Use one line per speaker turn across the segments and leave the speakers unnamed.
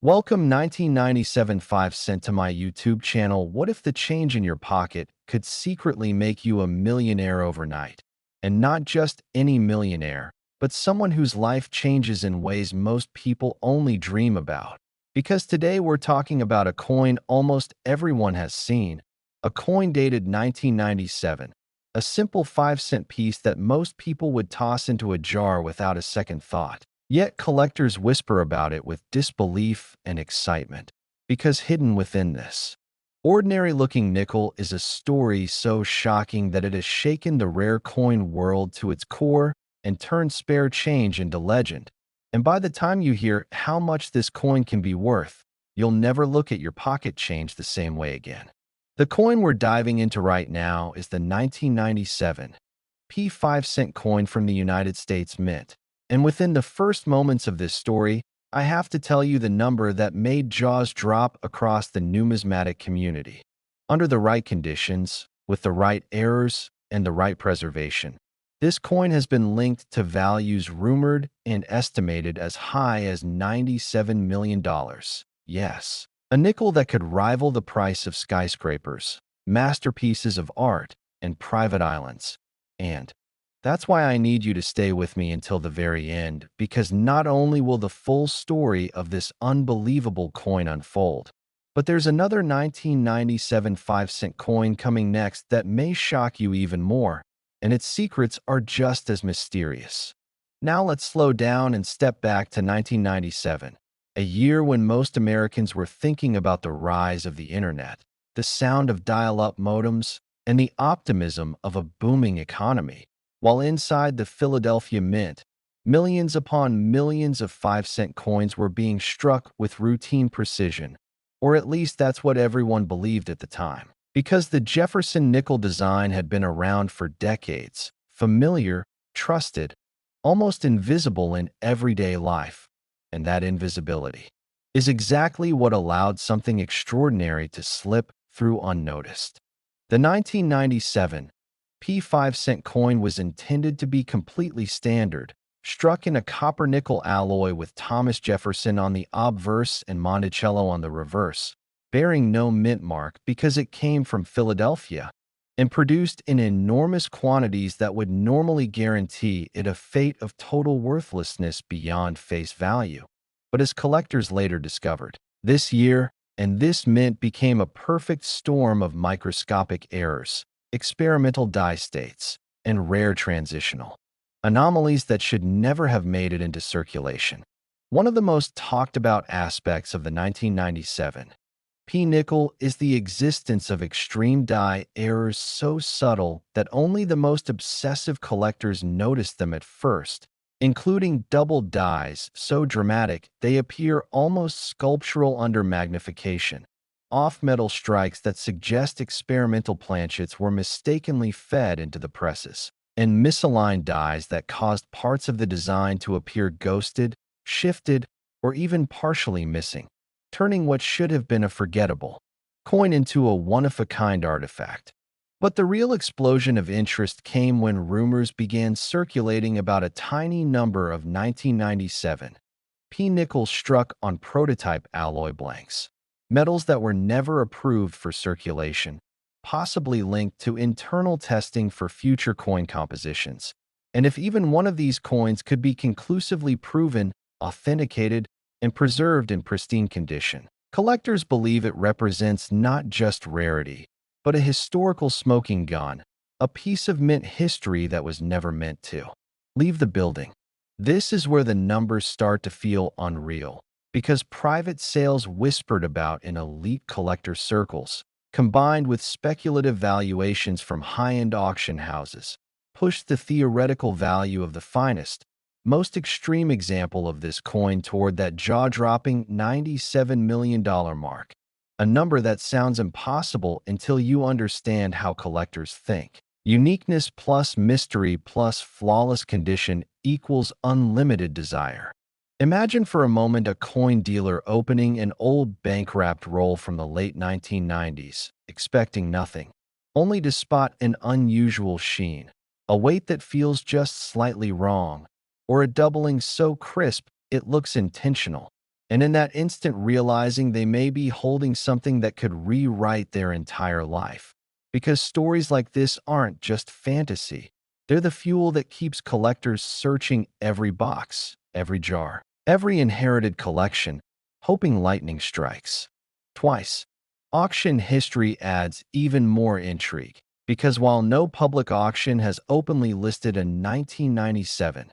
Welcome 1997 5 cent to my YouTube channel. What if the change in your pocket could secretly make you a millionaire overnight? And not just any millionaire, but someone whose life changes in ways most people only dream about. Because today we're talking about a coin almost everyone has seen, a coin dated 1997, a simple 5 cent piece that most people would toss into a jar without a second thought. Yet collectors whisper about it with disbelief and excitement, because hidden within this ordinary-looking nickel is a story so shocking that it has shaken the rare coin world to its core and turned spare change into legend. And by the time you hear how much this coin can be worth, you'll never look at your pocket change the same way again. The coin we're diving into right now is the 1997 P 5 cent coin from the United States Mint. And within the first moments of this story, I have to tell you the number that made jaws drop across the numismatic community. Under the right conditions, with the right errors, and the right preservation, this coin has been linked to values rumored and estimated as high as $97 million. Yes, a nickel that could rival the price of skyscrapers, masterpieces of art, and private islands. And that's why I need you to stay with me until the very end, because not only will the full story of this unbelievable coin unfold, but there's another 1997 5 cent coin coming next that may shock you even more, and its secrets are just as mysterious. Now let's slow down and step back to 1997, a year when most Americans were thinking about the rise of the internet, the sound of dial-up modems, and the optimism of a booming economy. While inside the Philadelphia Mint, millions upon millions of 5 cent coins were being struck with routine precision, or at least that's what everyone believed at the time. Because the Jefferson nickel design had been around for decades, familiar, trusted, almost invisible in everyday life, and that invisibility is exactly what allowed something extraordinary to slip through unnoticed. The 1997 P 5 cent coin was intended to be completely standard, struck in a copper-nickel alloy with Thomas Jefferson on the obverse and Monticello on the reverse, bearing no mint mark because it came from Philadelphia, and produced in enormous quantities that would normally guarantee it a fate of total worthlessness beyond face value. But as collectors later discovered, this year and this mint became a perfect storm of microscopic errors, experimental die states, and rare transitional anomalies that should never have made it into circulation. One of the most talked about aspects of the 1997 P-nickel is the existence of extreme die errors so subtle that only the most obsessive collectors notice them at first, including double dies so dramatic they appear almost sculptural under magnification. Off-metal strikes that suggest experimental planchets were mistakenly fed into the presses, and misaligned dies that caused parts of the design to appear ghosted, shifted, or even partially missing, turning what should have been a forgettable coin into a one-of-a-kind artifact. But the real explosion of interest came when rumors began circulating about a tiny number of 1997 P-nickels struck on prototype alloy blanks, metals that were never approved for circulation, possibly linked to internal testing for future coin compositions. And if even one of these coins could be conclusively proven, authenticated, and preserved in pristine condition, collectors believe it represents not just rarity, but a historical smoking gun, a piece of mint history that was never meant to leave the building. This is where the numbers start to feel unreal, because private sales whispered about in elite collector circles, combined with speculative valuations from high-end auction houses, pushed the theoretical value of the finest, most extreme example of this coin toward that jaw-dropping $97 million mark, a number that sounds impossible until you understand how collectors think. Uniqueness plus mystery plus flawless condition equals unlimited desire. Imagine for a moment a coin dealer opening an old bank-wrapped roll from the late 1990s, expecting nothing, only to spot an unusual sheen, a weight that feels just slightly wrong, or a doubling so crisp it looks intentional. and in that instant realizing they may be holding something that could rewrite their entire life. Because stories like this aren't just fantasy. They're the fuel that keeps collectors searching every box, every jar, every inherited collection, hoping lightning strikes. Twice. Auction history adds even more intrigue, because while no public auction has openly listed a 1997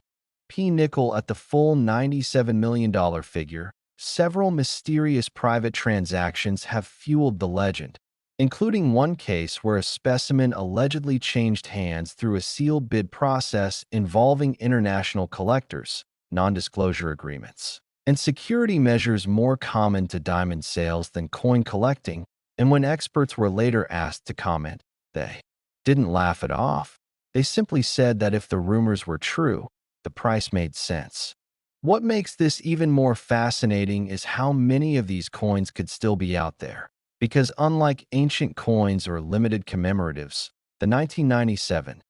P nickel at the full $97 million figure, several mysterious private transactions have fueled the legend, including one case where a specimen allegedly changed hands through a sealed bid process involving international collectors, non-disclosure agreements, and security measures more common to diamond sales than coin collecting. And when experts were later asked to comment, they didn't laugh it off. They simply said that if the rumors were true, the price made sense. What makes this even more fascinating is how many of these coins could still be out there. Because unlike ancient coins or limited commemoratives, the 1997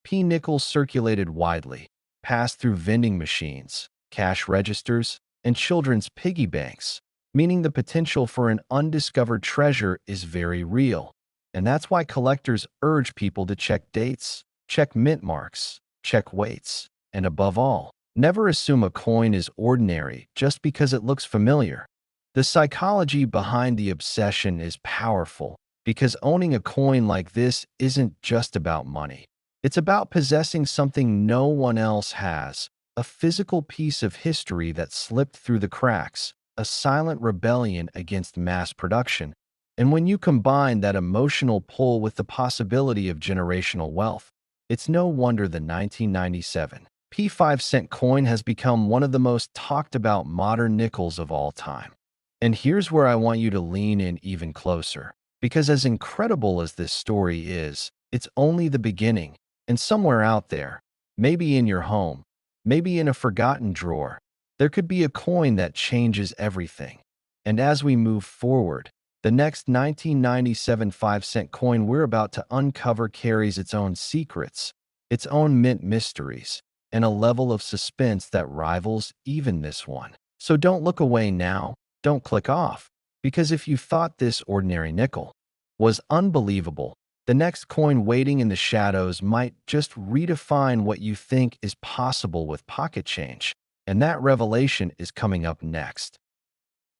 P nickel circulated widely, passed through vending machines, cash registers, and children's piggy banks, meaning the potential for an undiscovered treasure is very real. And that's why collectors urge people to check dates, check mint marks, check weights, and above all, never assume a coin is ordinary just because it looks familiar. The psychology behind the obsession is powerful because owning a coin like this isn't just about money. It's about possessing something no one else has, a physical piece of history that slipped through the cracks, a silent rebellion against mass production. And when you combine that emotional pull with the possibility of generational wealth, it's no wonder the 1997 P5-cent coin has become one of the most talked about modern nickels of all time. And here's where I want you to lean in even closer, because as incredible as this story is, it's only the beginning. And somewhere out there, maybe in your home, maybe in a forgotten drawer, there could be a coin that changes everything. And as we move forward, the next 1997 5-cent coin we're about to uncover carries its own secrets, its own mint mysteries, and a level of suspense that rivals even this one. So don't look away now, don't click off, because if you thought this ordinary nickel was unbelievable, the next coin waiting in the shadows might just redefine what you think is possible with pocket change. And that revelation is coming up next.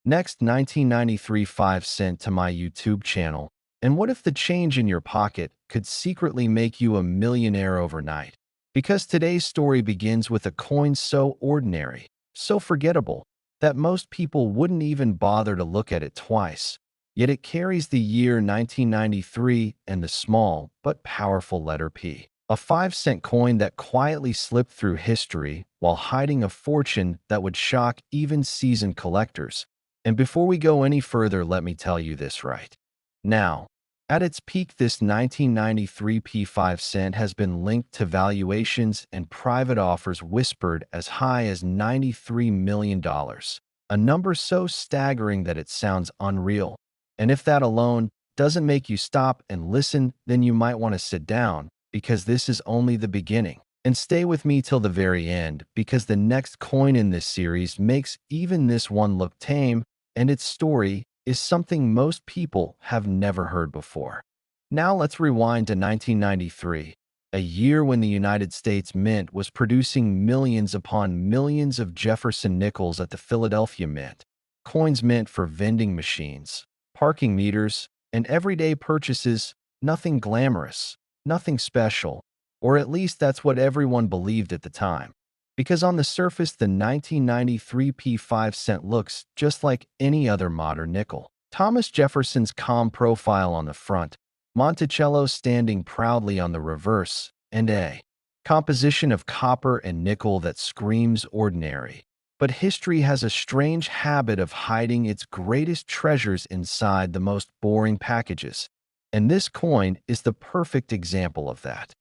Next, 1993 5-cent to my YouTube channel. And what if the change in your pocket could secretly make you a millionaire overnight? Because today's story begins with a coin so ordinary, so forgettable, that most people wouldn't even bother to look at it twice. Yet it carries the year 1993 and the small but powerful letter P. A 5-cent coin that quietly slipped through history while hiding a fortune that would shock even seasoned collectors. And before we go any further, let me tell you this right now. At its peak, this 1993 P5-cent has been linked to valuations and private offers whispered as high as $93 million, a number so staggering that it sounds unreal. And if that alone doesn't make you stop and listen, then you might want to sit down, because this is only the beginning. And stay with me till the very end, because the next coin in this series makes even this one look tame, and its story is something most people have never heard before. Now let's rewind to 1993, a year when the United States Mint was producing millions upon millions of Jefferson nickels at the Philadelphia Mint, coins meant for vending machines, parking meters, and everyday purchases. Nothing glamorous, nothing special, or at least that's what everyone believed at the time. Because on the surface, the 1993 P5-cent looks just like any other modern nickel. Thomas Jefferson's calm profile on the front, Monticello standing proudly on the reverse, and a composition of copper and nickel that screams ordinary. But history has a strange habit of hiding its greatest treasures inside the most boring packages. And this coin is the perfect example of that.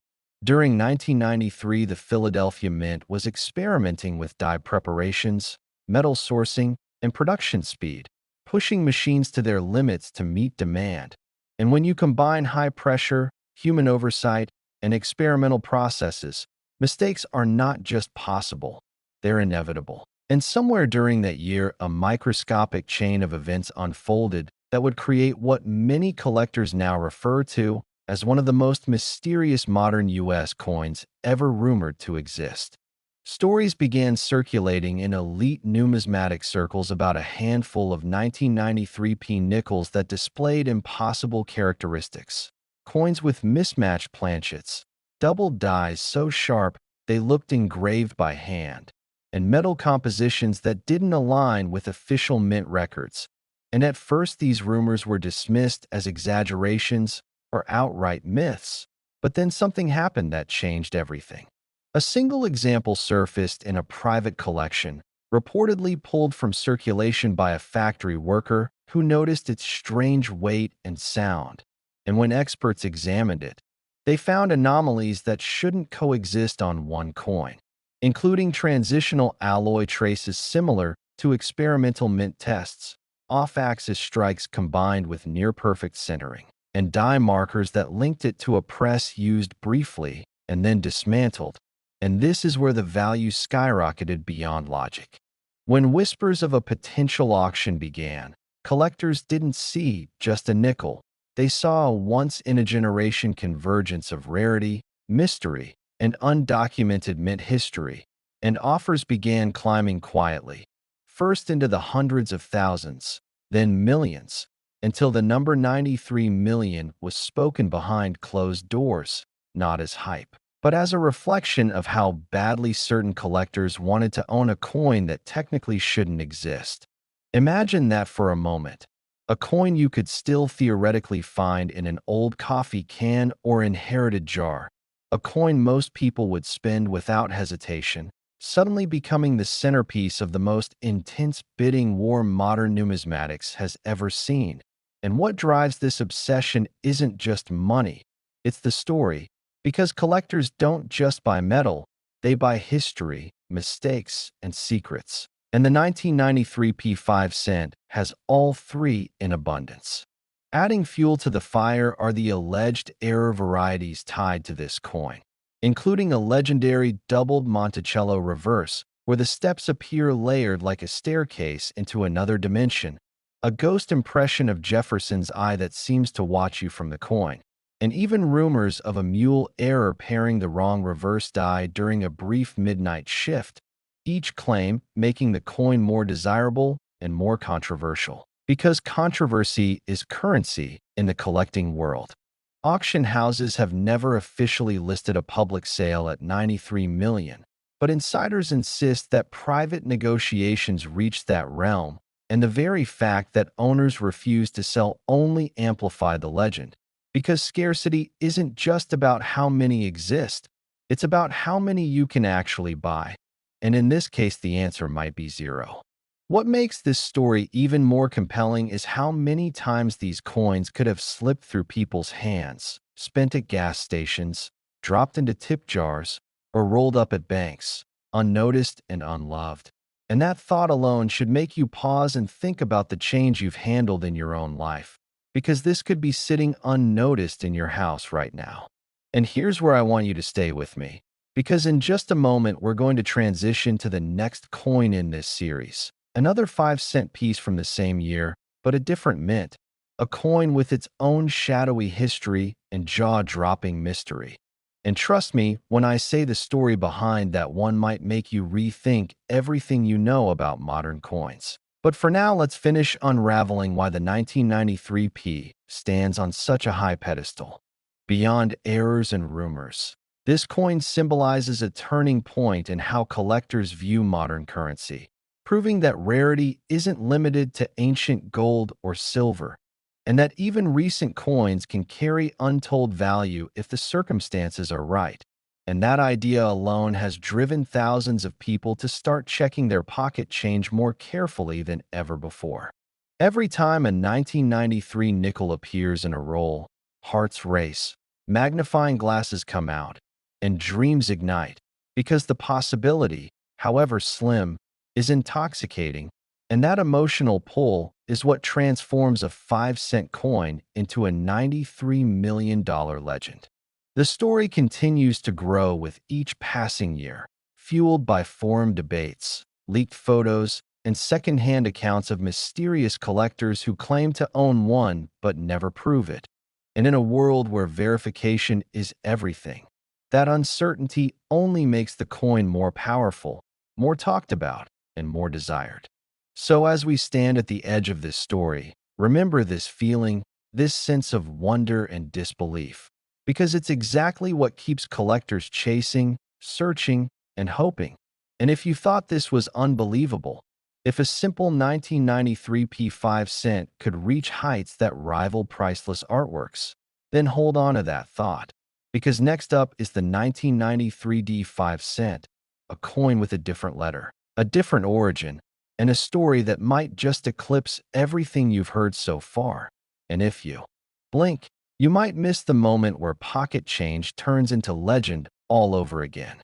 During 1993, the Philadelphia Mint was experimenting with die preparations, metal sourcing, and production speed, pushing machines to their limits to meet demand. And when you combine high pressure, human oversight, and experimental processes, mistakes are not just possible, they're inevitable. And somewhere during that year, a microscopic chain of events unfolded that would create what many collectors now refer to as one of the most mysterious modern U.S. coins ever rumored to exist. Stories began circulating in elite numismatic circles about a handful of 1993p nickels that displayed impossible characteristics. Coins with mismatched planchets, double dies so sharp they looked engraved by hand, and metal compositions that didn't align with official mint records. And at first, these rumors were dismissed as exaggerations or outright myths. But then something happened that changed everything. A single example surfaced in a private collection, reportedly pulled from circulation by a factory worker who noticed its strange weight and sound. And when experts examined it, they found anomalies that shouldn't coexist on one coin, including transitional alloy traces similar to experimental mint tests, off-axis strikes combined with near-perfect centering, and die markers that linked it to a press used briefly and then dismantled. And this is where the value skyrocketed beyond logic. When whispers of a potential auction began, collectors didn't see just a nickel. They saw a once-in-a-generation convergence of rarity, mystery, and undocumented mint history, and offers began climbing quietly, first into the hundreds of thousands, then millions, until the number 93 million was spoken behind closed doors, not as hype, but as a reflection of how badly certain collectors wanted to own a coin that technically shouldn't exist. Imagine that for a moment. A coin you could still theoretically find in an old coffee can or inherited jar. A coin most people would spend without hesitation, suddenly becoming the centerpiece of the most intense bidding war modern numismatics has ever seen. And what drives this obsession isn't just money, it's the story. Because collectors don't just buy metal, they buy history, mistakes, and secrets. And the 1993 P5 cent has all three in abundance. Adding fuel to the fire are the alleged error varieties tied to this coin, including a legendary doubled Monticello reverse, where the steps appear layered like a staircase into another dimension, a ghost impression of Jefferson's eye that seems to watch you from the coin, and even rumors of a mule error pairing the wrong reverse die during a brief midnight shift, each claim making the coin more desirable and more controversial. Because controversy is currency in the collecting world. Auction houses have never officially listed a public sale at 93 million, but insiders insist that private negotiations reach that realm, and the very fact that owners refuse to sell only amplify the legend. Because scarcity isn't just about how many exist, it's about how many you can actually buy. And in this case, the answer might be zero. What makes this story even more compelling is how many times these coins could have slipped through people's hands, spent at gas stations, dropped into tip jars, or rolled up at banks, unnoticed and unloved. And that thought alone should make you pause and think about the change you've handled in your own life, because this could be sitting unnoticed in your house right now. And here's where I want you to stay with me, because in just a moment we're going to transition to the next coin in this series. Another 5-cent piece from the same year, but a different mint. A coin with its own shadowy history and jaw-dropping mystery. And trust me when I say the story behind that one might make you rethink everything you know about modern coins. But for now, let's finish unraveling why the 1993p stands on such a high pedestal. Beyond errors and rumors, this coin symbolizes a turning point in how collectors view modern currency, proving that rarity isn't limited to ancient gold or silver, and that even recent coins can carry untold value if the circumstances are right. And that idea alone has driven thousands of people to start checking their pocket change more carefully than ever before. Every time a 1993 nickel appears in a roll, hearts race, magnifying glasses come out, and dreams ignite, because the possibility, however slim, is intoxicating, and that emotional pull is what transforms a 5-cent coin into a $93 million legend. The story continues to grow with each passing year, fueled by forum debates, leaked photos, and second-hand accounts of mysterious collectors who claim to own one but never prove it. And in a world where verification is everything, that uncertainty only makes the coin more powerful, more talked about, and more desired. So as we stand at the edge of this story, remember this feeling, this sense of wonder and disbelief, because it's exactly what keeps collectors chasing, searching, and hoping. And if you thought this was unbelievable, if a simple 1993 P5 cent could reach heights that rival priceless artworks, then hold on to that thought. Because next up is the 1993 D5 cent, a coin with a different letter, a different origin, and a story that might just eclipse everything you've heard so far. And if you blink, you might miss the moment where pocket change turns into legend all over again.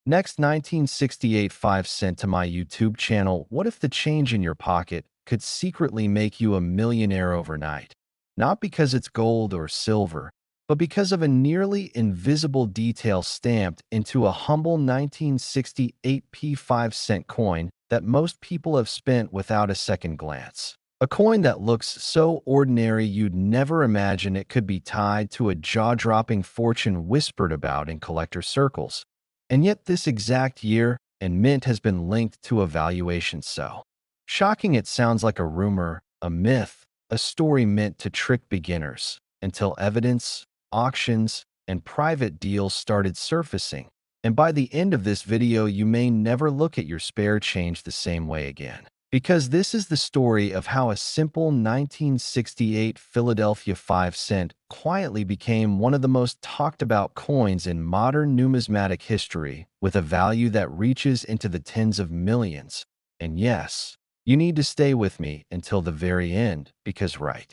Next, 1968 5 cent to my YouTube channel. What if the change in your pocket could secretly make you a millionaire overnight? Not because it's gold or silver, but because of a nearly invisible detail stamped into a humble 1968 P5 cent coin that most people have spent without a second glance. A coin that looks so ordinary you'd never imagine it could be tied to a jaw-dropping fortune whispered about in collector circles. And yet this exact year and mint has been linked to a valuation so shocking it sounds like a rumor, a myth, a story meant to trick beginners, until evidence, auctions, and private deals started surfacing. And by the end of this video, you may never look at your spare change the same way again. Because this is the story of how a simple 1968 Philadelphia 5 cent quietly became one of the most talked about coins in modern numismatic history, with a value that reaches into the tens of millions. And yes, you need to stay with me until the very end, because right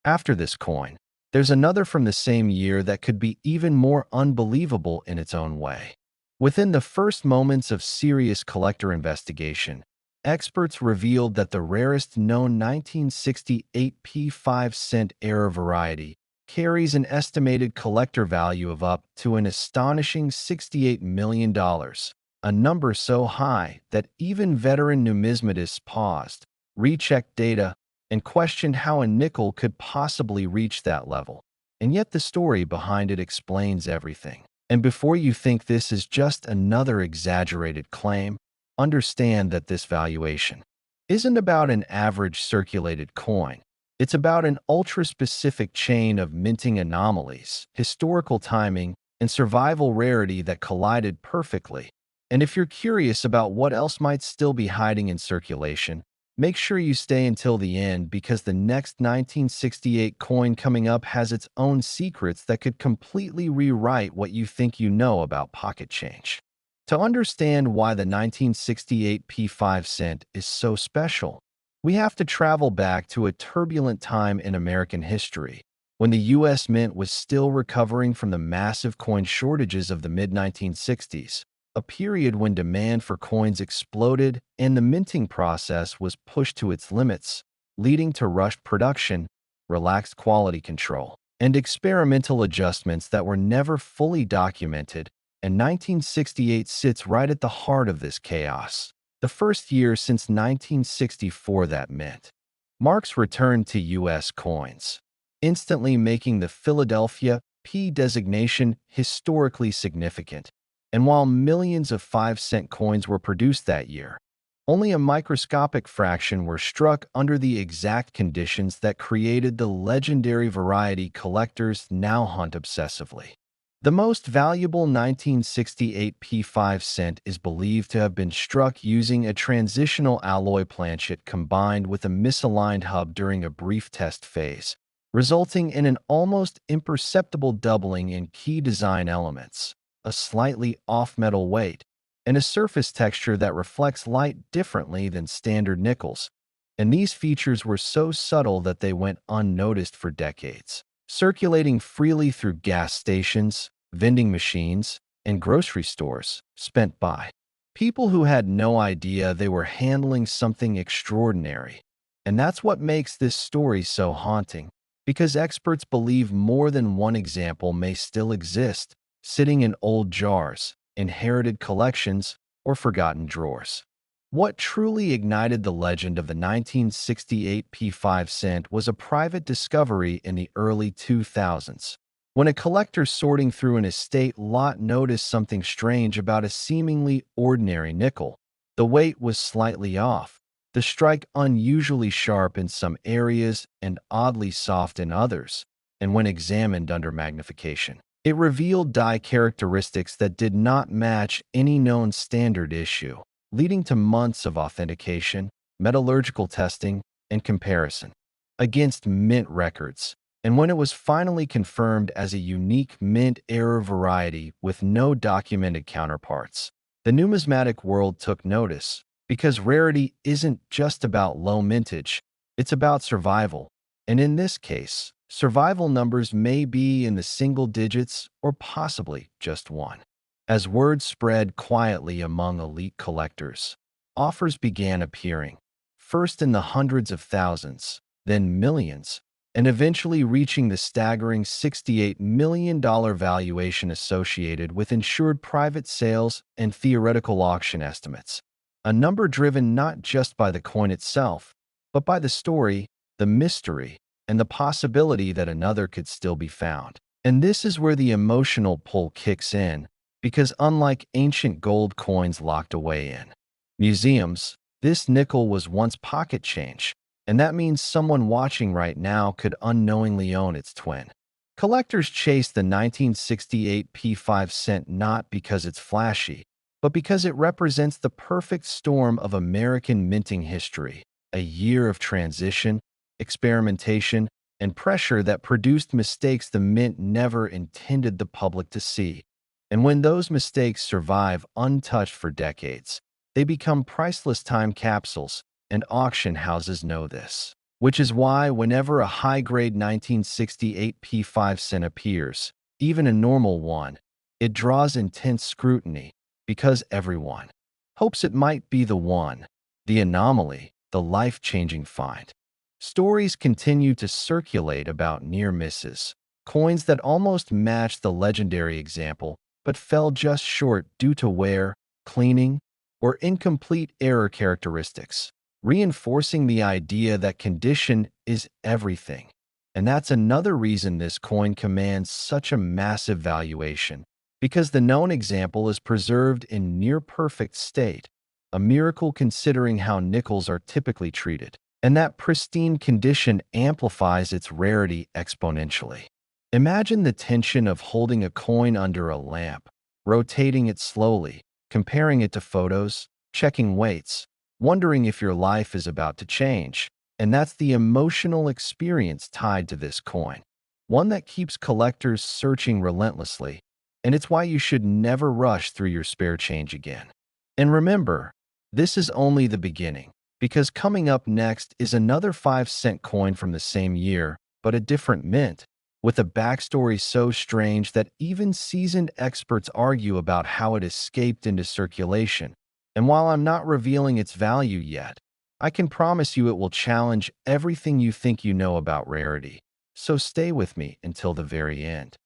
after this coin, there's another from the same year that could be even more unbelievable in its own way. Within the first moments of serious collector investigation, experts revealed that the rarest known 1968 P5 cent era variety carries an estimated collector value of up to an astonishing $68 million, a number so high that even veteran numismatists paused, rechecked data, and questioned how a nickel could possibly reach that level. And yet the story behind it explains everything. And before you think this is just another exaggerated claim, understand that this valuation isn't about an average circulated coin. It's about an ultra-specific chain of minting anomalies, historical timing, and survival rarity that collided perfectly. And if you're curious about what else might still be hiding in circulation, make sure you stay until the end, because the next 1968 coin coming up has its own secrets that could completely rewrite what you think you know about pocket change. To understand why the 1968 P5 cent is so special, we have to travel back to a turbulent time in American history, when the U.S. Mint was still recovering from the massive coin shortages of the mid-1960s, a period when demand for coins exploded and the minting process was pushed to its limits, leading to rushed production, relaxed quality control, and experimental adjustments that were never fully documented. And 1968 sits right at the heart of this chaos, the first year since 1964 that mint marks return to U.S. coins, instantly making the Philadelphia P designation historically significant. And while millions of 5-cent coins were produced that year, only a microscopic fraction were struck under the exact conditions that created the legendary variety collectors now hunt obsessively. The most valuable 1968 P5 cent is believed to have been struck using a transitional alloy planchet combined with a misaligned hub during a brief test phase, resulting in an almost imperceptible doubling in key design elements, a slightly off metal weight, and a surface texture that reflects light differently than standard nickels. And these features were so subtle that they went unnoticed for decades, circulating freely through gas stations, vending machines, and grocery stores, spent by people who had no idea they were handling something extraordinary. And that's what makes this story so haunting, because experts believe more than one example may still exist, sitting in old jars, inherited collections, or forgotten drawers. What truly ignited the legend of the 1968 P5 cent was a private discovery in the early 2000s. When a collector sorting through an estate lot noticed something strange about a seemingly ordinary nickel. The weight was slightly off, the strike unusually sharp in some areas and oddly soft in others, and when examined under magnification, it revealed die characteristics that did not match any known standard issue, leading to months of authentication, metallurgical testing, and comparison against mint records. And when it was finally confirmed as a unique mint error variety with no documented counterparts, the numismatic world took notice, because rarity isn't just about low mintage, it's about survival. And in this case, survival numbers may be in the single digits or possibly just one. As word spread quietly among elite collectors, offers began appearing, first in the hundreds of thousands, then millions, and eventually reaching the staggering $68 million valuation associated with insured private sales and theoretical auction estimates. A number driven not just by the coin itself, but by the story, the mystery, and the possibility that another could still be found. And this is where the emotional pull kicks in, because unlike ancient gold coins locked away in museums, this nickel was once pocket change, and that means someone watching right now could unknowingly own its twin. Collectors chase the 1968 P5 cent not because it's flashy, but because it represents the perfect storm of American minting history, a year of transition, experimentation, and pressure that produced mistakes the mint never intended the public to see. And when those mistakes survive untouched for decades, they become priceless time capsules, and auction houses know this. Which is why whenever a high-grade 1968 P5 cent appears, even a normal one, it draws intense scrutiny, because everyone hopes it might be the one, the anomaly, the life-changing find. Stories continue to circulate about near misses, coins that almost match the legendary example, but fell just short due to wear, cleaning, or incomplete error characteristics, reinforcing the idea that condition is everything. And that's another reason this coin commands such a massive valuation, because the known example is preserved in near-perfect state, a miracle considering how nickels are typically treated. And that pristine condition amplifies its rarity exponentially. Imagine the tension of holding a coin under a lamp, rotating it slowly, comparing it to photos, checking weights, wondering if your life is about to change. And that's the emotional experience tied to this coin, one that keeps collectors searching relentlessly, and it's why you should never rush through your spare change again. And remember, this is only the beginning, because coming up next is another 5-cent coin from the same year, but a different mint, with a backstory so strange that even seasoned experts argue about how it escaped into circulation. And while I'm not revealing its value yet, I can promise you it will challenge everything you think you know about rarity. So stay with me until the very end.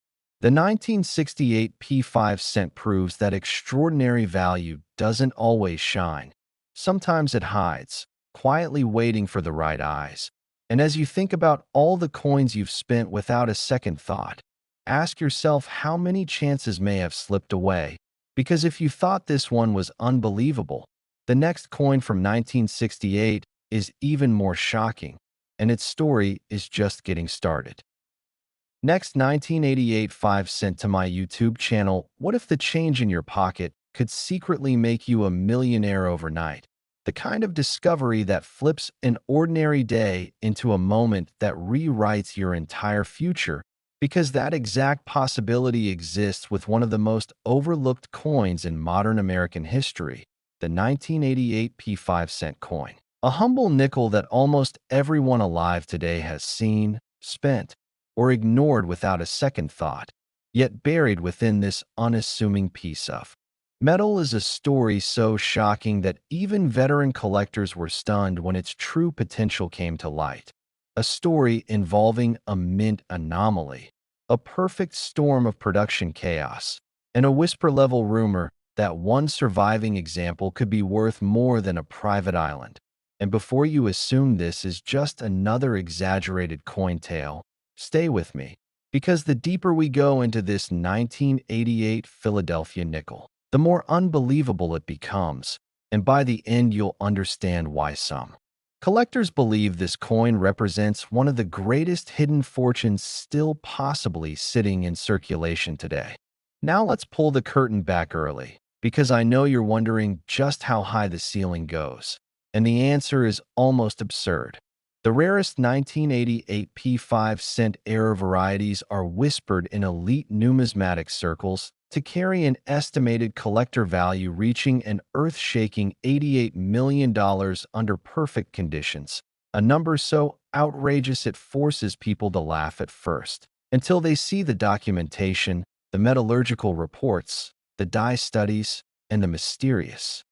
The 1968 P5 cent proves that extraordinary value doesn't always shine. Sometimes it hides, quietly waiting for the right eyes. And as you think about all the coins you've spent without a second thought, ask yourself how many chances may have slipped away. Because if you thought this one was unbelievable, the next coin from 1968 is even more shocking, and its story is just getting started. Next, 1988 5 cent to my YouTube channel. What if the change in your pocket could secretly make you a millionaire overnight? The kind of discovery that flips an ordinary day into a moment that rewrites your entire future, because that exact possibility exists with one of the most overlooked coins in modern American history, the 1988 P5 cent coin. A humble nickel that almost everyone alive today has seen, spent, or ignored without a second thought, yet buried within this unassuming piece of metal is a story so shocking that even veteran collectors were stunned when its true potential came to light. A story involving a mint anomaly, a perfect storm of production chaos, and a whisper-level rumor that one surviving example could be worth more than a private island. And before you assume this is just another exaggerated coin tale, stay with me, because the deeper we go into this 1988 Philadelphia nickel, the more unbelievable it becomes, and by the end you'll understand why some collectors believe this coin represents one of the greatest hidden fortunes still possibly sitting in circulation today. Now let's pull the curtain back early, because I know you're wondering just how high the ceiling goes. And the answer is almost absurd. The rarest 1988 P5 cent era varieties are whispered in elite numismatic circles to carry an estimated collector value reaching an earth-shaking $88 million under perfect conditions, a number so outrageous it forces people to laugh at first, until they see the documentation, the metallurgical reports, the dye studies, and the mysterious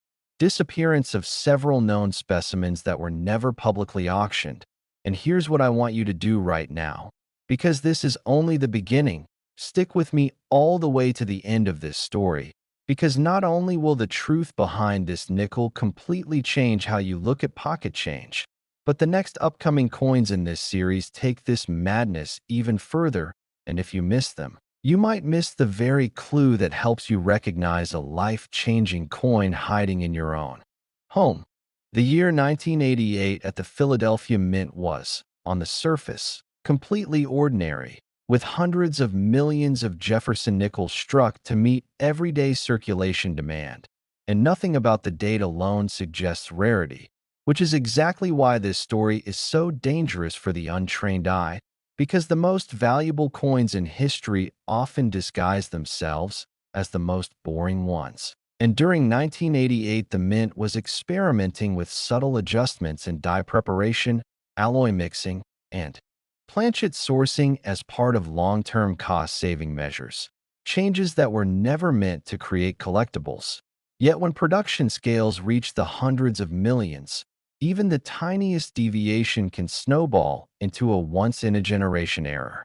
disappearance of several known specimens that were never publicly auctioned. And here's what I want you to do right now. Because this is only the beginning, stick with me all the way to the end of this story, because not only will the truth behind this nickel completely change how you look at pocket change, but the next upcoming coins in this series take this madness even further, and if you miss them, you might miss the very clue that helps you recognize a life-changing coin hiding in your own home. The year 1988 at the Philadelphia Mint was, on the surface, completely ordinary, with hundreds of millions of Jefferson nickels struck to meet everyday circulation demand. And nothing about the date alone suggests rarity, which is exactly why this story is so dangerous for the untrained eye, because the most valuable coins in history often disguise themselves as the most boring ones. And during 1988, the Mint was experimenting with subtle adjustments in dye preparation, alloy mixing, and planchet sourcing as part of long-term cost-saving measures, changes that were never meant to create collectibles. Yet when production scales reach the hundreds of millions, even the tiniest deviation can snowball into a once-in-a-generation error.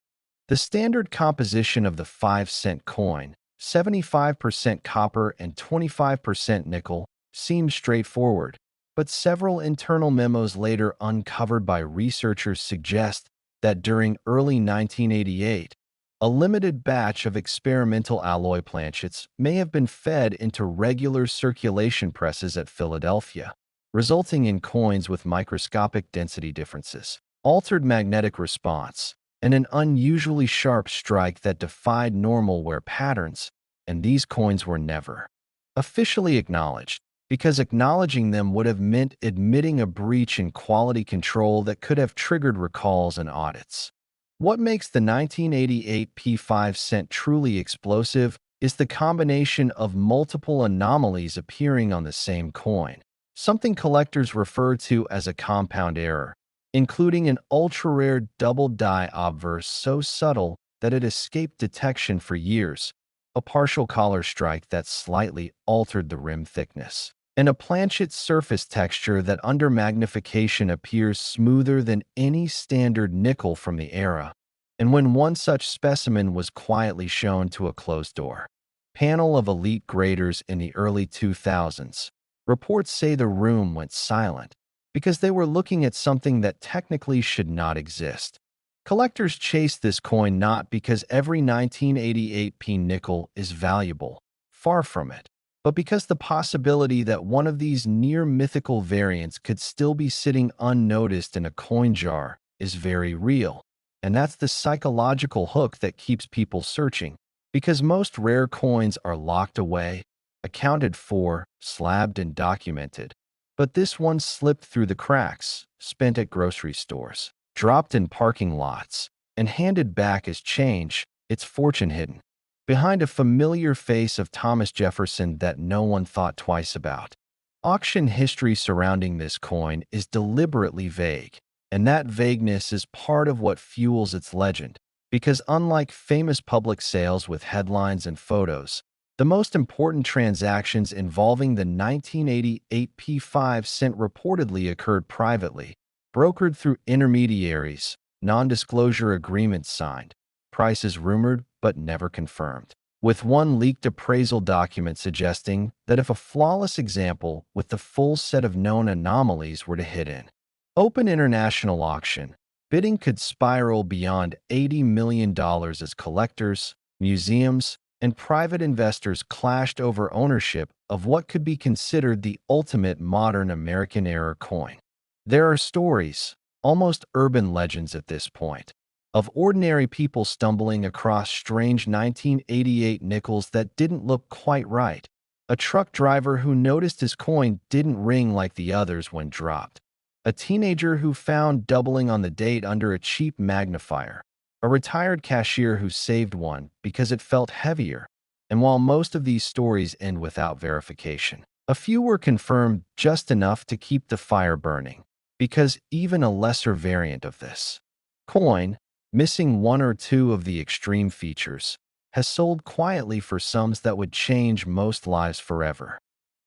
The standard composition of the 5-cent coin, 75% copper and 25% nickel, seems straightforward, but several internal memos later uncovered by researchers suggest that during early 1988, a limited batch of experimental alloy planchets may have been fed into regular circulation presses at Philadelphia, resulting in coins with microscopic density differences, altered magnetic response, and an unusually sharp strike that defied normal wear patterns, and these coins were never officially acknowledged, because acknowledging them would have meant admitting a breach in quality control that could have triggered recalls and audits. What makes the 1988 P5 cent truly explosive is the combination of multiple anomalies appearing on the same coin, something collectors refer to as a compound error, including an ultra-rare double dye obverse so subtle that it escaped detection for years, a partial collar strike that slightly altered the rim thickness, and a planchet surface texture that under magnification appears smoother than any standard nickel from the era. And when one such specimen was quietly shown to a closed-door panel of elite graders in the early 2000s, reports say the room went silent because they were looking at something that technically should not exist. Collectors chase this coin not because every 1988 P nickel is valuable, far from it, but because the possibility that one of these near-mythical variants could still be sitting unnoticed in a coin jar is very real. And that's the psychological hook that keeps people searching, because most rare coins are locked away, accounted for, slabbed, and documented. But this one slipped through the cracks, spent at grocery stores, dropped in parking lots, and handed back as change, its fortune hidden behind a familiar face of Thomas Jefferson that no one thought twice about. Auction history surrounding this coin is deliberately vague, and that vagueness is part of what fuels its legend, because unlike famous public sales with headlines and photos, the most important transactions involving the 1988 P5 cent reportedly occurred privately, brokered through intermediaries, non-disclosure agreements signed, prices rumored but never confirmed. with one leaked appraisal document suggesting that if a flawless example with the full set of known anomalies were to hit an open international auction, bidding could spiral beyond $80 million as collectors, museums, and private investors clashed over ownership of what could be considered the ultimate modern American-era coin. There are stories, almost urban legends at this point, of ordinary people stumbling across strange 1988 nickels that didn't look quite right, a truck driver who noticed his coin didn't ring like the others when dropped, a teenager who found doubling on the date under a cheap magnifier, a retired cashier who saved one because it felt heavier. And while most of these stories end without verification, a few were confirmed just enough to keep the fire burning, because even a lesser variant of this coin, missing one or two of the extreme features, has sold quietly for sums that would change most lives forever.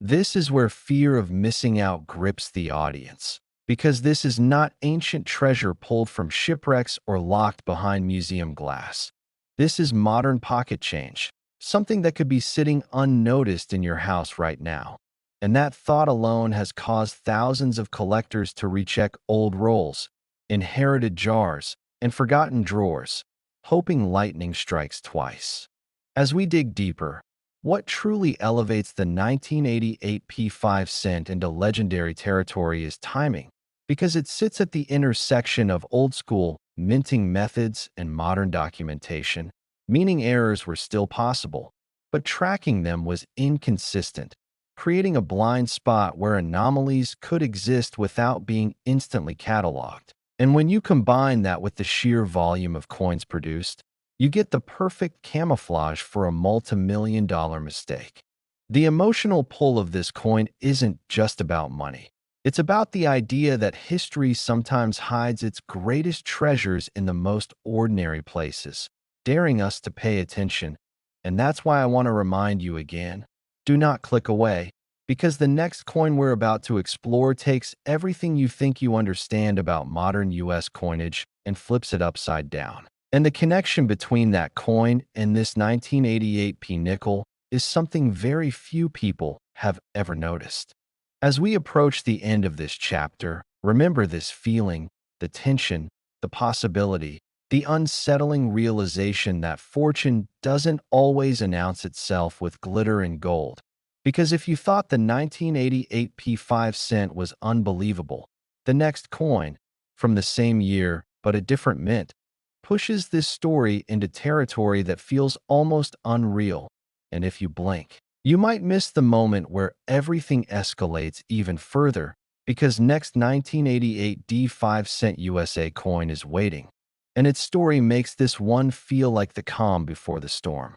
This is where fear of missing out grips the audience, because this is not ancient treasure pulled from shipwrecks or locked behind museum glass. This is modern pocket change, something that could be sitting unnoticed in your house right now. And that thought alone has caused thousands of collectors to recheck old rolls, inherited jars, and forgotten drawers, hoping lightning strikes twice. As we dig deeper, what truly elevates the 1988 P5 cent into legendary territory is timing, because it sits at the intersection of old-school minting methods and modern documentation, meaning errors were still possible, but tracking them was inconsistent, creating a blind spot where anomalies could exist without being instantly cataloged. And when you combine that with the sheer volume of coins produced, you get the perfect camouflage for a multi-million-dollar mistake. The emotional pull of this coin isn't just about money. It's about the idea that history sometimes hides its greatest treasures in the most ordinary places, daring us to pay attention. And that's why I want to remind you again, do not click away, because the next coin we're about to explore takes everything you think you understand about modern US coinage and flips it upside down. And the connection between that coin and this 1988 P nickel is something very few people have ever noticed. As we approach the end of this chapter, remember this feeling, the tension, the possibility, the unsettling realization that fortune doesn't always announce itself with glitter and gold. Because if you thought the 1988 P5 cent was unbelievable, the next coin, from the same year but a different mint, pushes this story into territory that feels almost unreal. And if you blink, you might miss the moment where everything escalates even further, because next 1988 D5 cent USA coin is waiting. And its story makes this one feel like the calm before the storm.